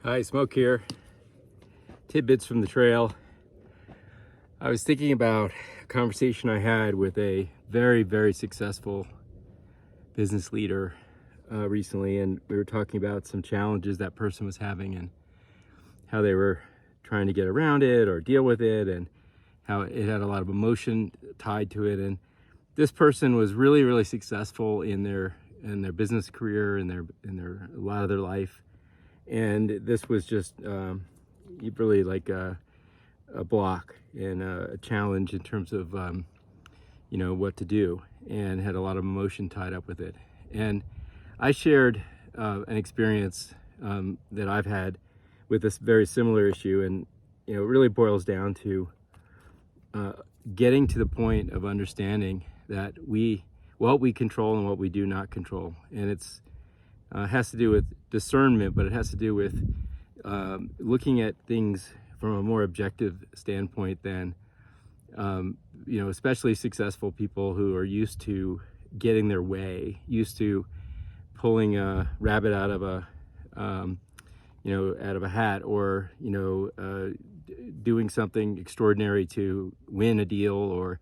Hi, Smoke here. Tidbits from the trail. I was thinking about a conversation I had with a very successful business leader recently, and we were talking about some challenges that person was having and how they were trying to get around it or deal with it, and how it had a lot of emotion tied to it. And this person was really successful in their business career, in their a lot of their life. And this was just really like a block and a challenge in terms of what to do, and had a lot of emotion tied up with it. And I shared an experience that I've had with this very similar issue, and it really boils down to getting to the point of understanding that what we control and what we do not control. And it's has to do with discernment, but it has to do with looking at things from a more objective standpoint than especially successful people who are used to getting their way, used to pulling a rabbit out of a out of a hat, or doing something extraordinary to win a deal, or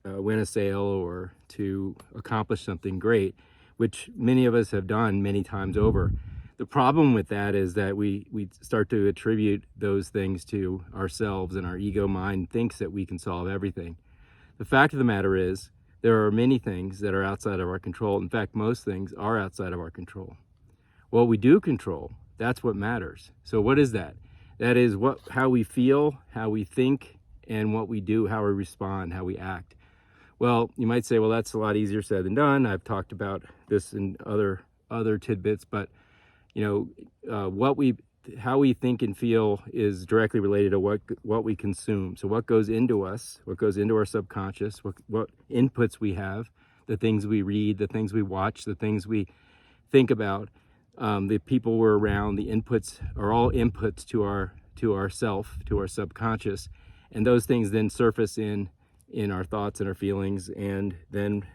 win a sale, or to accomplish something great, which many of us have done many times over. The problem with that is that we start to attribute those things to ourselves, and our ego mind thinks that we can solve everything. The fact of the matter is, there are many things that are outside of our control. In fact, most things are outside of our control. What we do control, that's what matters. So what is that? That is how we feel, how we think, and what we do, how we respond, how we act. Well, you might say, well, that's a lot easier said than done. I've talked about this in other tidbits, but how we think and feel is directly related to what we consume. So what goes into us, what goes into our subconscious, what inputs we have, the things we read, the things we watch, the things we think about, the people we're around, the inputs are all inputs to our self, to our subconscious, and those things then surface in our thoughts and our feelings. And then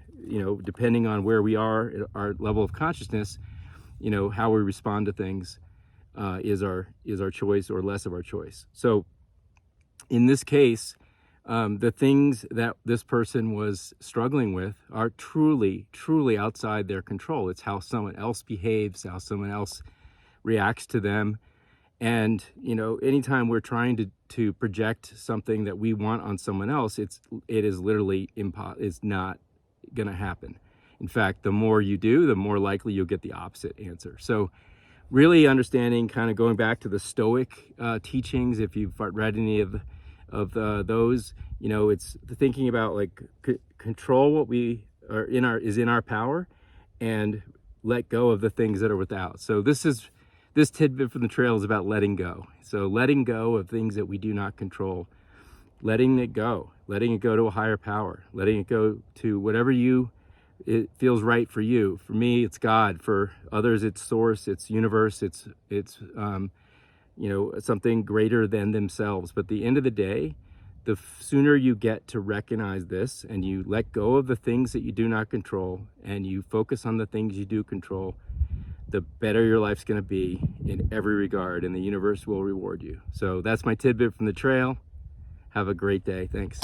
depending on where we are, our level of consciousness, how we respond to things is our choice, or less of our choice. So in this case, the things that this person was struggling with are truly outside their control. It's how someone else behaves, how someone else reacts to them. And anytime we're trying to project something that we want on someone else, it is literally it's not gonna happen. In fact, the more you do, the more likely you'll get the opposite answer. So really understanding, kind of going back to the Stoic teachings, if you've read any of those, it's the thinking about like control what we are is in our power, and let go of the things that are without. So this tidbit from the trail is about letting go. So letting go of things that we do not control, letting it go to a higher power, letting it go to whatever it feels right for you. For me, it's God. For others, it's source, it's universe, it's something greater than themselves. But at the end of the day, the sooner you get to recognize this, and you let go of the things that you do not control, and you focus on the things you do control, the better your life's going to be in every regard, and the universe will reward you. So that's my tidbit from the trail. Have a great day. Thanks.